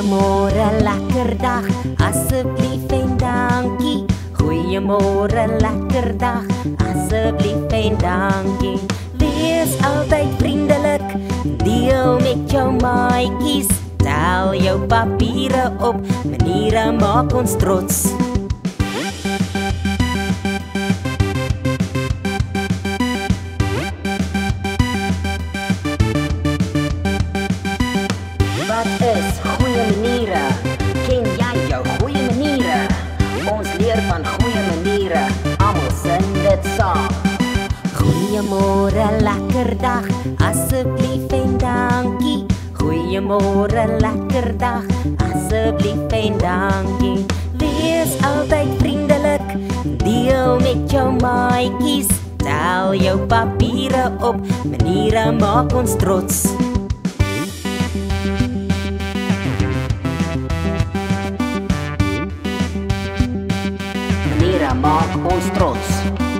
Goeiemôre, lekker dag, asseblief en dankie. Goeiemôre, lekker dag, asseblief en dankie. Wees altyd vriendelik, deel met jou maatjies. Tel jou papiere op, maniere maak ons trots. Wat is goeie maniere? Ken jy jou goeie maniere? Ons leer van goeie maniere, almal sing dit saam. Goeiemôre, lekker dag, asseblief en dankie. Goeiemôre, lekker dag, asseblief en dankie. Wees altyd vriendelik, deel met jou maatjies. Tel jou papiere op, maniere maak ons trots. Maniere maak ons trots.